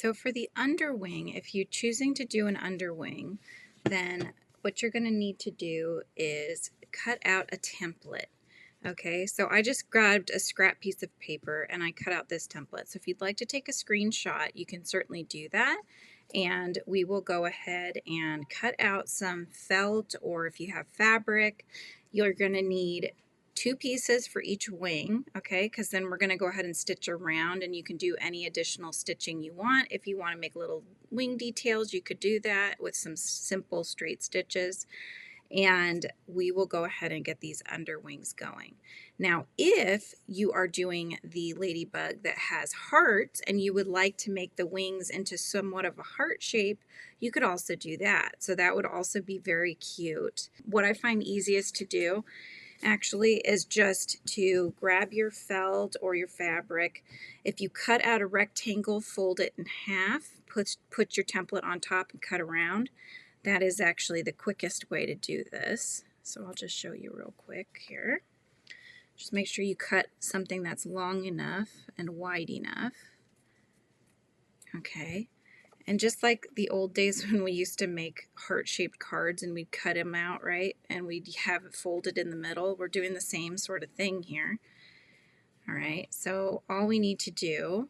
So for the underwing, if you're choosing to do an underwing, then what you're going to need to do is cut out a template. Okay, so I just grabbed a scrap piece of paper and I cut out this template. So if you'd like to take a screenshot, you can certainly do that. And we will go ahead and cut out some felt, or if you have fabric, you're going to need 2 pieces for each wing, okay, because then we're going to go ahead and stitch around, and you can do any additional stitching you want. If you want to make little wing details, you could do that with some simple straight stitches. And we will go ahead and get these underwings going. Now, if you are doing the ladybug that has hearts and you would like to make the wings into somewhat of a heart shape, you could also do that. So that would also be very cute. What I find easiest to do actually is just to grab your felt or your fabric. If you cut out a rectangle, fold it in half, put your template on top and cut around. That is actually the quickest way to do this. So I'll just show you real quick here. Just make sure you cut something that's long enough and wide enough. Okay. And just like the old days when we used to make heart-shaped cards and we'd cut them out, right? And we'd have it folded in the middle. We're doing the same sort of thing here. All right. So all we need to do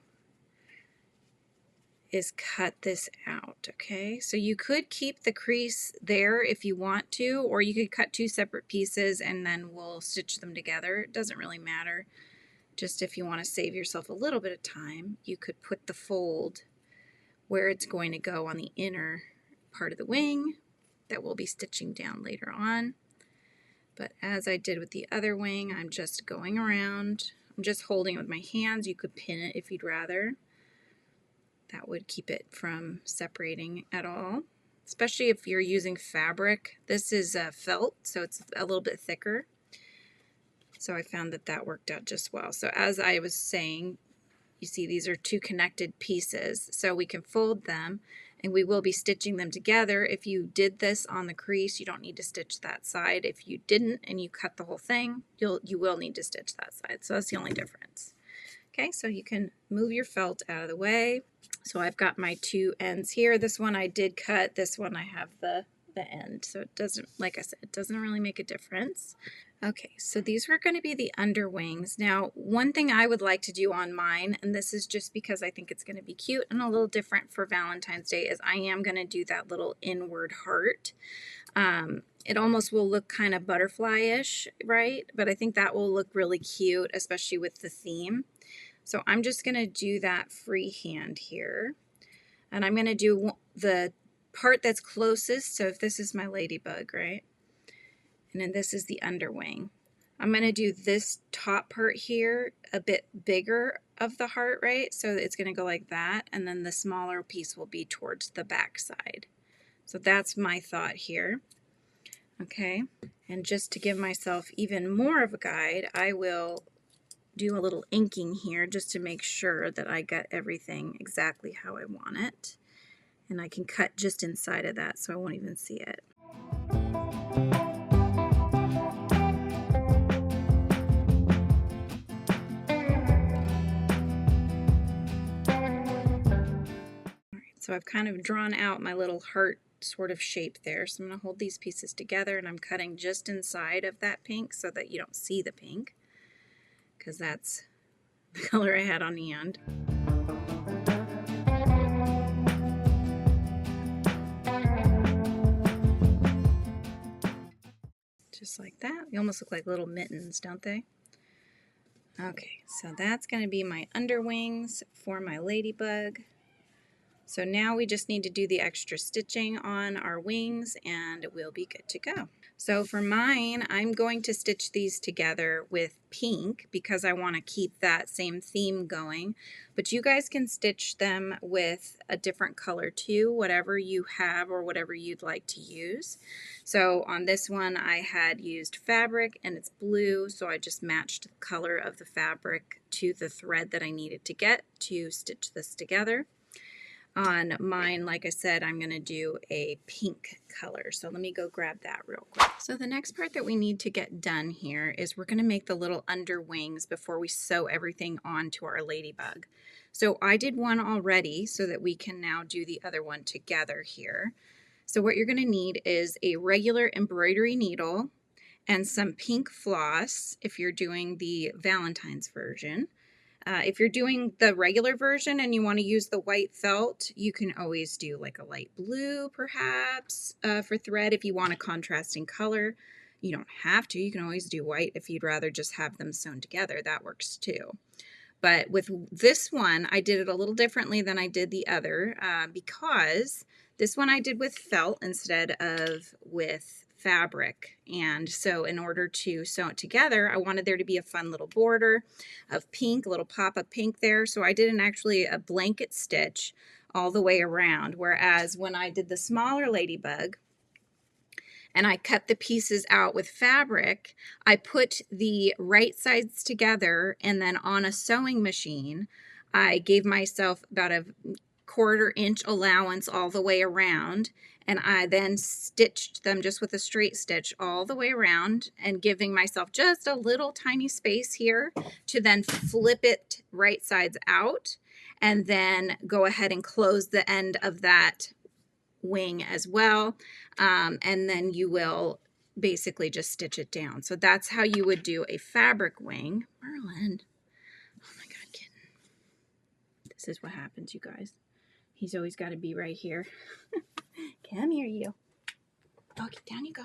is cut this out, okay? So you could keep the crease there if you want to, or you could cut 2 separate pieces and then we'll stitch them together. It doesn't really matter. Just if you want to save yourself a little bit of time, you could put the fold where it's going to go on the inner part of the wing that we'll be stitching down later on. But as I did with the other wing, I'm just going around. I'm just holding it with my hands. You could pin it if you'd rather. That would keep it from separating at all, especially if you're using fabric. This is felt, so it's a little bit thicker. So I found that that worked out just well. So as I was saying, you see these are 2 connected pieces, so we can fold them and we will be stitching them together. If you did this on the crease, you don't need to stitch that side. If you didn't and you cut the whole thing, you will need to stitch that side. So that's the only difference. Okay, so you can move your felt out of the way. So I've got my 2 ends here. This one I did cut. This one I have the end. So it doesn't, like I said, it doesn't really make a difference. Okay, so these were going to be the underwings. Now, one thing I would like to do on mine, and this is just because I think it's going to be cute and a little different for Valentine's Day, is I am going to do that little inward heart. It almost will look kind of butterfly-ish, right? But I think that will look really cute, especially with the theme. So I'm just going to do that freehand here. And I'm going to do the part that's closest. So if this is my ladybug, right? And then this is the underwing. I'm going to do this top part here a bit bigger of the heart, right? So it's going to go like that. And then the smaller piece will be towards the back side. So that's my thought here. Okay. And just to give myself even more of a guide, I will do a little inking here just to make sure that I got everything exactly how I want it. And I can cut just inside of that so I won't even see it. Alright, so I've kind of drawn out my little heart sort of shape there. So I'm going to hold these pieces together and I'm cutting just inside of that pink so that you don't see the pink, because that's the color I had on the end. Just like that. They almost look like little mittens, don't they? Okay, so that's going to be my underwings for my ladybug. So now we just need to do the extra stitching on our wings and we'll be good to go. So for mine, I'm going to stitch these together with pink because I want to keep that same theme going. But you guys can stitch them with a different color too, whatever you have or whatever you'd like to use. So on this one, I had used fabric and it's blue, so I just matched the color of the fabric to the thread that I needed to get to stitch this together. On mine, like I said, I'm going to do a pink color. So let me go grab that real quick. So the next part that we need to get done here is we're going to make the little underwings before we sew everything onto our ladybug. So I did one already so that we can now do the other one together here. So what you're going to need is a regular embroidery needle and some pink floss if you're doing the Valentine's version. If you're doing the regular version and you want to use the white felt, you can always do like a light blue perhaps for thread if you want a contrasting color. You don't have to. You can always do white if you'd rather just have them sewn together. That works too. But with this one, I did it a little differently than I did the other because this one I did with felt instead of with fabric. And so in order to sew it together, I wanted there to be a fun little border of pink, a little pop of pink there. So I did actually a blanket stitch all the way around. Whereas when I did the smaller ladybug, and I cut the pieces out with fabric, I put the right sides together, and then on a sewing machine, I gave myself about a 1/4 inch allowance all the way around, and I then stitched them just with a straight stitch all the way around, and giving myself just a little tiny space here to then flip it right sides out, and then go ahead and close the end of that wing as well, and then you will basically just stitch it down. So that's how you would do a fabric wing. Merlin, oh my god, kitten, this is what happens, you guys. He's always got to be right here. Come here, you. Okay, down you go.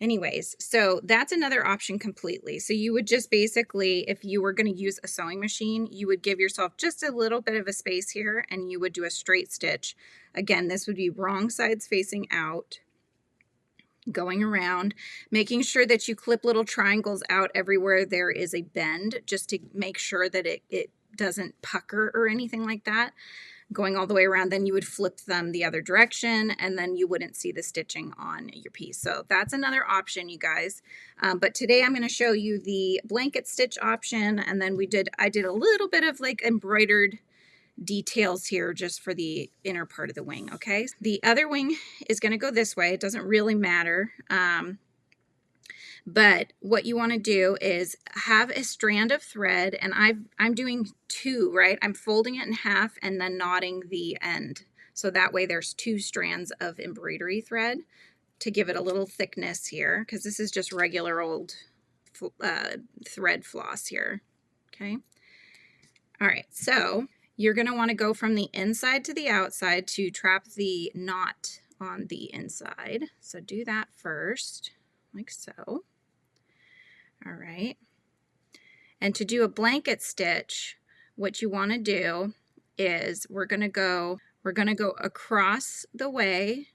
Anyways, so that's another option completely. So you would just basically, if you were going to use a sewing machine, you would give yourself just a little bit of a space here, and you would do a straight stitch. Again, this would be wrong sides facing out, going around, making sure that you clip little triangles out everywhere there is a bend, just to make sure that it doesn't pucker or anything like that. Going all the way around, then you would flip them the other direction, and then you wouldn't see the stitching on your piece. So that's another option, you guys. But today I'm going to show you the blanket stitch option, and then I did a little bit of like embroidered details here just for the inner part of the wing. Okay, the other wing is going to go this way. It doesn't really matter. But what you want to do is have a strand of thread, and I'm doing 2, right? I'm folding it in half and then knotting the end. So that way there's 2 strands of embroidery thread to give it a little thickness here, because this is just regular old thread floss here. Okay. All right. So you're going to want to go from the inside to the outside to trap the knot on the inside. So do that first, like so. All right. And to do a blanket stitch, what you want to do is we're going to go across the way,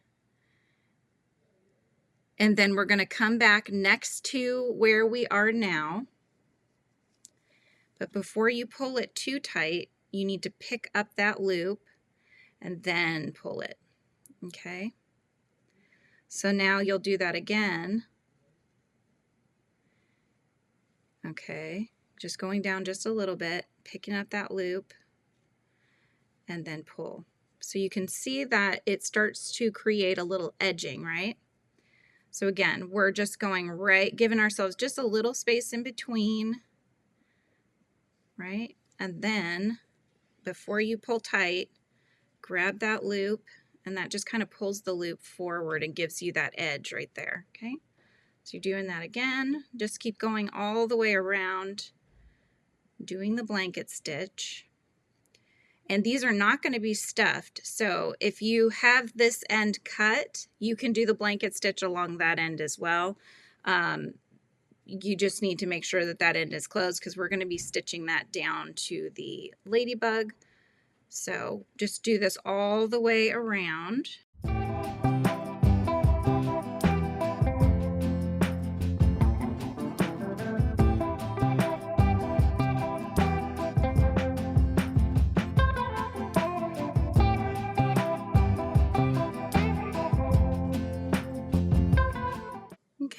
and then we're going to come back next to where we are now. But before you pull it too tight, you need to pick up that loop and then pull it. Okay. So now you'll do that again. Okay, just going down just a little bit, picking up that loop, and then pull. So you can see that it starts to create a little edging, right? So again, we're just going right, giving ourselves just a little space in between, right? And then before you pull tight, grab that loop, and that just kind of pulls the loop forward and gives you that edge right there, okay? So you're doing that again. Just keep going all the way around, doing the blanket stitch. And these are not going to be stuffed. So if you have this end cut, you can do the blanket stitch along that end as well. You just need to make sure that that end is closed, because we're going to be stitching that down to the ladybug. So just do this all the way around.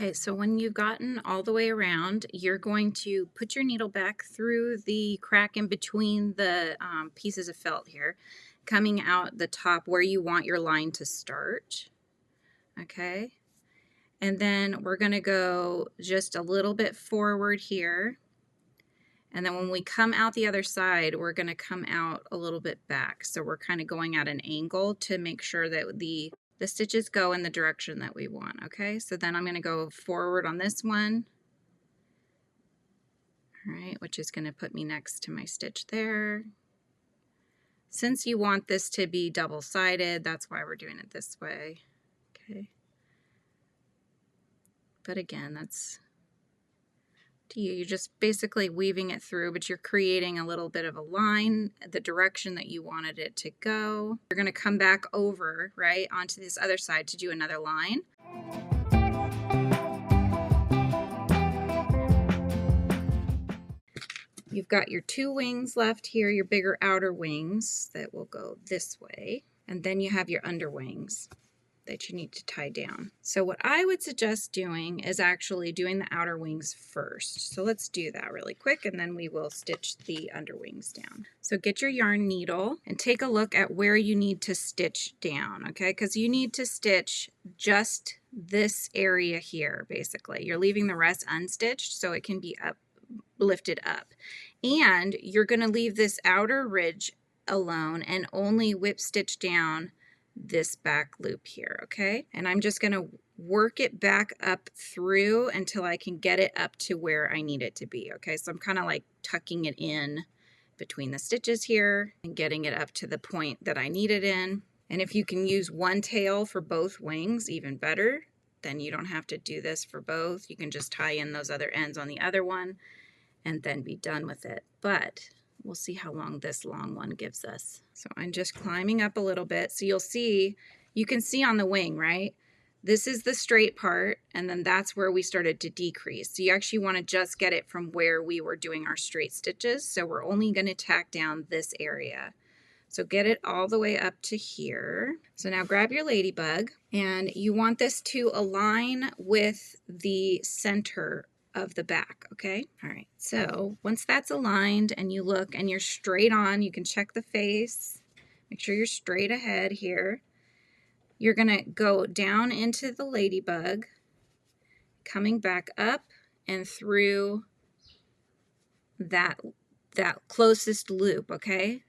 Okay, so when you've gotten all the way around, you're going to put your needle back through the crack in between the pieces of felt here, coming out the top where you want your line to start. Okay. And then we're going to go just a little bit forward here. And then when we come out the other side, we're going to come out a little bit back. So we're kind of going at an angle to make sure that the stitches go in the direction that we want. Okay, so then I'm going to go forward on this one. All right, which is going to put me next to my stitch there. Since you want this to be double-sided, that's why we're doing it this way. Okay. But again, that's to you. You're just basically weaving it through, but you're creating a little bit of a line, the direction that you wanted it to go. You're going to come back over, right, onto this other side to do another line. You've got your 2 wings left here, your bigger outer wings that will go this way. And then you have your underwings that you need to tie down. So what I would suggest doing is actually doing the outer wings first. So let's do that really quick, and then we will stitch the underwings down. So get your yarn needle and take a look at where you need to stitch down, okay? Because you need to stitch just this area here, basically. You're leaving the rest unstitched so it can be lifted up. And you're going to leave this outer ridge alone and only whip stitch down this back loop here, okay? And I'm just going to work it back up through until I can get it up to where I need it to be, okay? So I'm kind of like tucking it in between the stitches here and getting it up to the point that I need it in. And if you can use one tail for both wings, even better. Then you don't have to do this for both. You can just tie in those other ends on the other one and then be done with it. But we'll see how long this long one gives us. So I'm just climbing up a little bit. So you'll see, you can see on the wing, right? This is the straight part, and then that's where we started to decrease. So you actually want to just get it from where we were doing our straight stitches. So we're only going to tack down this area. So get it all the way up to here. So now grab your Ladybug, and you want this to align with the center of the back, okay? All right, so once that's aligned and you look and you're straight on, you can check the face, make sure you're straight ahead here. You're gonna go down into the Ladybug, coming back up and through that closest loop, okay?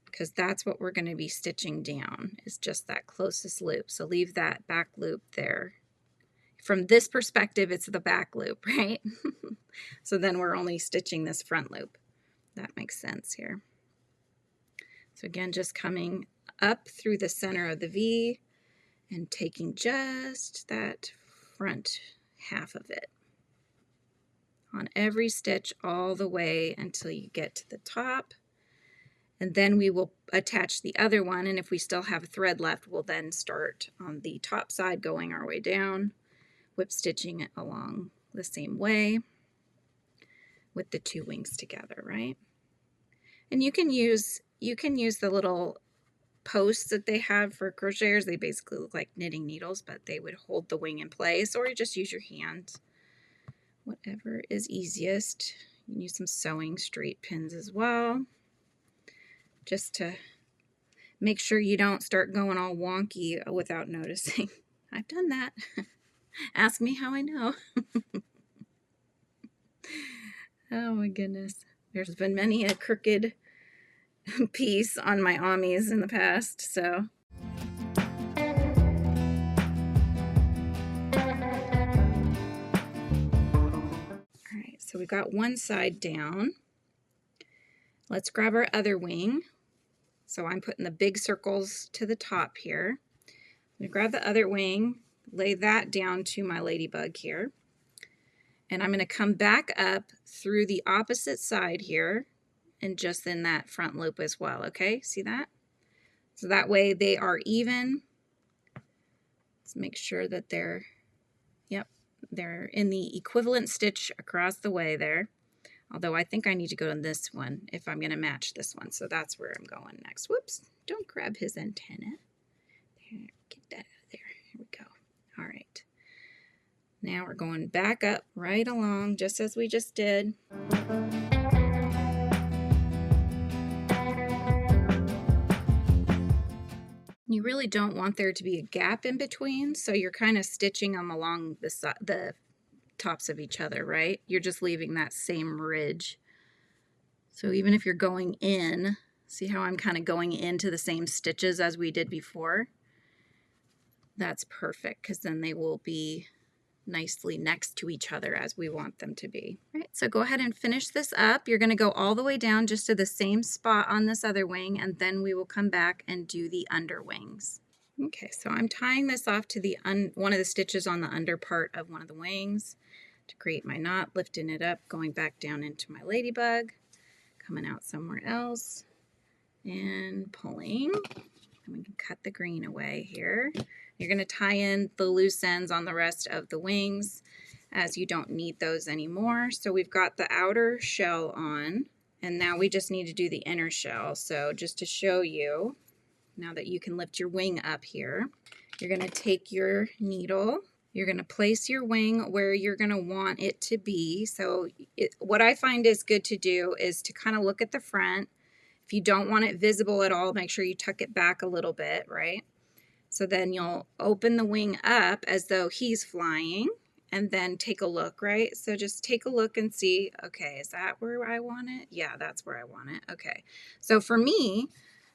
Because that's what we're gonna be stitching down, is just that closest loop. So leave that back loop there. From this perspective, it's the back loop, right? So then we're only stitching this front loop. That makes sense here. So again, just coming up through the center of the V and taking just that front half of it on every stitch all the way until you get to the top. And then we will attach the other one, and if we still have a thread left, we'll then start on the top side going our way down, whip stitching it along the same way with the 2 wings together, right? And you can use the little posts that they have for crocheters. They basically look like knitting needles, but they would hold the wing in place, or you just use your hands. Whatever is easiest. You can use some sewing straight pins as well, just to make sure you don't start going all wonky without noticing. I've done that. Ask me how I know. Oh my goodness. There's been many a crooked piece on my Amis in the past, so. All right, so we've got one side down. Let's grab our other wing. So I'm putting the big circles to the top here. I'm gonna grab the other wing, lay that down to my Ladybug here. And I'm going to come back up through the opposite side here and just in that front loop as well, okay? See that? So that way they are even. Let's make sure that they're in the equivalent stitch across the way there. Although I think I need to go to this one if I'm going to match this one. So that's where I'm going next. Whoops, don't grab his antenna. There, get that out of there. Here we go. All right. Now we're going back up right along just as we just did. You really don't want there to be a gap in between, so you're kind of stitching them along the tops of each other, right? You're just leaving that same ridge. So even if you're going in, see how I'm kind of going into the same stitches as we did before? That's perfect, because then they will be nicely next to each other as we want them to be. All right, so go ahead and finish this up. You're going to go all the way down just to the same spot on this other wing, and then we will come back and do the underwings. Okay, so I'm tying this off to the one of the stitches on the under part of one of the wings to create my knot, lifting it up, going back down into my ladybug, coming out somewhere else, and pulling. And we can cut the green away here. You're going to tie in the loose ends on the rest of the wings as you don't need those anymore. So we've got the outer shell on, and now we just need to do the inner shell. So just to show you, now that you can lift your wing up here, you're going to take your needle, you're going to place your wing where you're going to want it to be. So what I find is good to do is to kind of look at the front. If you don't want it visible at all, make sure you tuck it back a little bit, right? So then you'll open the wing up as though he's flying, and then take a look, right? So just take a look and see, okay, is that where I want it? Yeah, that's where I want it. Okay. So for me,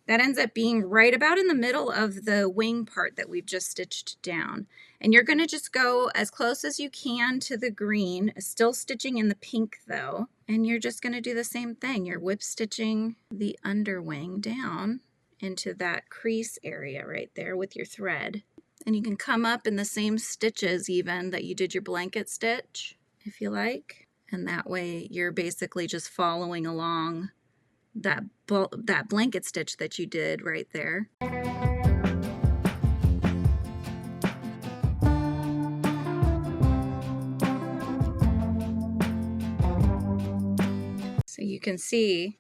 that ends up being right about in the middle of the wing part that we've just stitched down. And you're going to just go as close as you can to the green, still stitching in the pink though. And you're just going to do the same thing. You're whip stitching the underwing down into that crease area right there with your thread. And you can come up in the same stitches even that you did your blanket stitch, if you like. And that way you're basically just following along that blanket stitch that you did right there. So you can see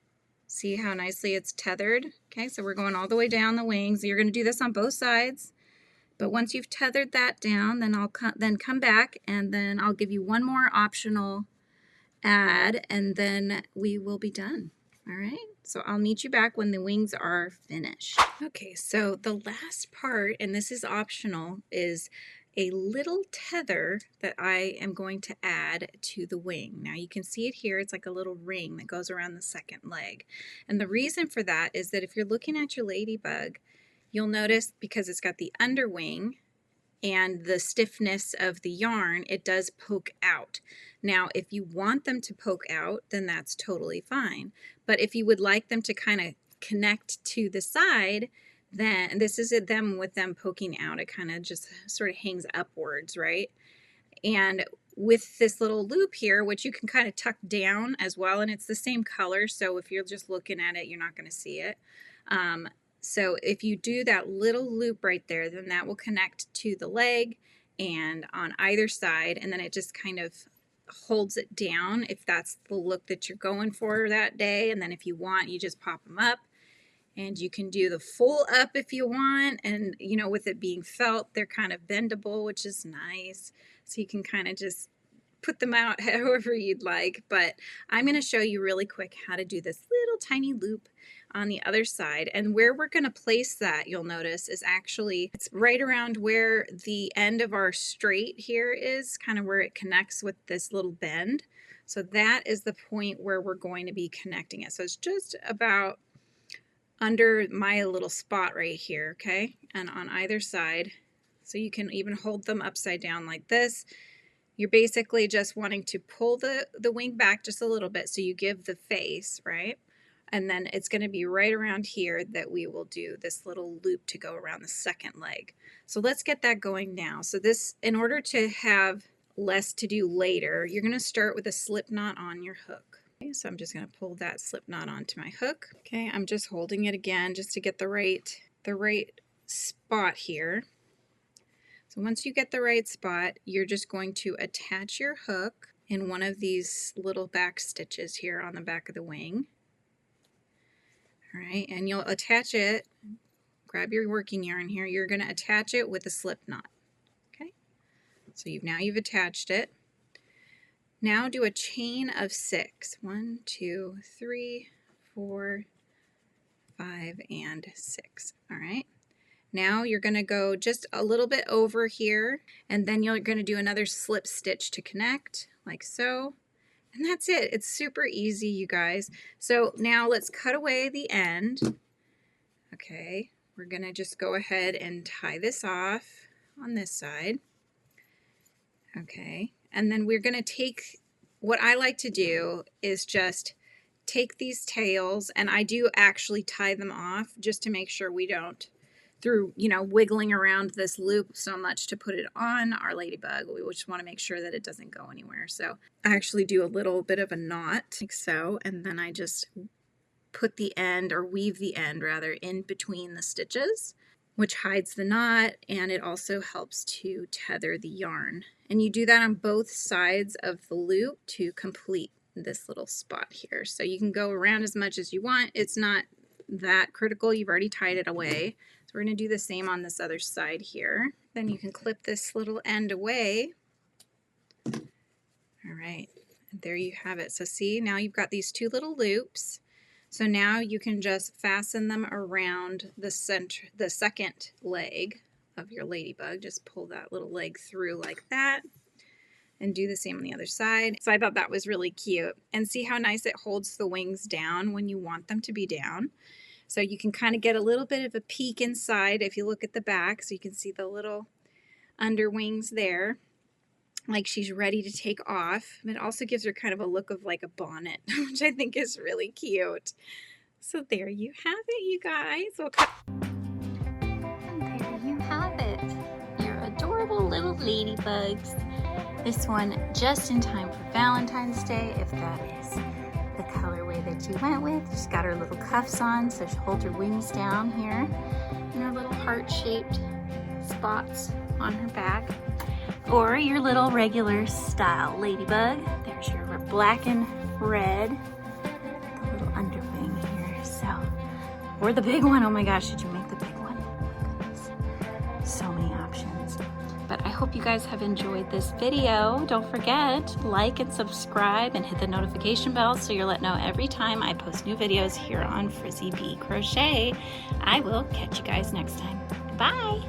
how nicely it's tethered. Okay, so we're going all the way down the wings. You're going to do this on both sides. But once you've tethered that down, then I'll come back, and then I'll give you one more optional add, and then we will be done. All right, so I'll meet you back when the wings are finished. Okay, so the last part, and this is optional, is a little tether that I am going to add to the wing. Now you can see it here, it's like a little ring that goes around the second leg. And the reason for that is that if you're looking at your ladybug, you'll notice because it's got the underwing and the stiffness of the yarn, it does poke out. Now, if you want them to poke out, then that's totally fine. But if you would like them to kind of connect to the side, then this is them with them poking out. It kind of just sort of hangs upwards, right? And with this little loop here, which you can kind of tuck down as well, and it's the same color, so if you're just looking at it, you're not going to see it. So if you do that little loop right there, then that will connect to the leg and on either side, and then it just kind of holds it down if that's the look that you're going for that day. And then if you want, you just pop them up, and you can do the full up if you want. And you know, with it being felt, they're kind of bendable, which is nice. So you can kind of just put them out however you'd like. But I'm going to show you really quick how to do this little tiny loop on the other side. And where we're going to place that, you'll notice, is actually, it's right around where the end of our straight here is, kind of where it connects with this little bend. So that is the point where we're going to be connecting it. So it's just about under my little spot right here, okay? And on either side. So you can even hold them upside down like this. You're basically just wanting to pull the wing back just a little bit so you give the face, right? And then it's going to be right around here that we will do this little loop to go around the second leg. So let's get that going now. So this, in order to have less to do later, you're going to start with a slip knot on your hook. Okay, so I'm just going to pull that slip knot onto my hook. Okay, I'm just holding it again just to get the right spot here. So once you get the right spot, you're just going to attach your hook in one of these little back stitches here on the back of the wing. All right, and you'll attach it, grab your working yarn here, you're going to attach it with a slip knot. Okay, so now you've attached it. Now do a chain of 6. 1, 2, 3, 4, 5, and 6. All right. Now you're going to go just a little bit over here, and then you're going to do another slip stitch to connect, like so. And that's it. It's super easy, you guys. So now let's cut away the end. Okay, we're going to just go ahead and tie this off on this side. Okay, and then we're going to take, what I like to do is just take these tails, and I do actually tie them off just to make sure we don't, through, you know, wiggling around this loop so much to put it on our ladybug, we just want to make sure that it doesn't go anywhere. So I actually do a little bit of a knot like so, and then I just put the end, or weave the end rather, in between the stitches, which hides the knot, and it also helps to tether the yarn. And you do that on both sides of the loop to complete this little spot here. So you can go around as much as you want. It's not that critical. You've already tied it away. So we're going to do the same on this other side here. Then you can clip this little end away. All right, and there you have it. So see, now you've got these two little loops. So now you can just fasten them around the center, the second leg of your ladybug. Just pull that little leg through like that, and do the same on the other side. So I thought that was really cute. And see how nice it holds the wings down when you want them to be down. So you can kind of get a little bit of a peek inside if you look at the back, so you can see the little underwings there, like she's ready to take off. And it also gives her kind of a look of like a bonnet, which I think is really cute. So there you have it, you guys. And there you have it, your adorable little ladybugs. This one just in time for Valentine's Day, if that is the colorway that you went with. She's got her little cuffs on, so she holds her wings down here, and her little heart-shaped spots on her back. Or your little regular style ladybug. There's your black and red, the little underwing here. So, or the big one. Oh my gosh, did you make the big one? Oh my goodness. So many options. But I hope you guys have enjoyed this video. Don't forget, like and subscribe and hit the notification bell so you'll let know every time I post new videos here on Frizzy Bee Crochet. I will catch you guys next time. Bye!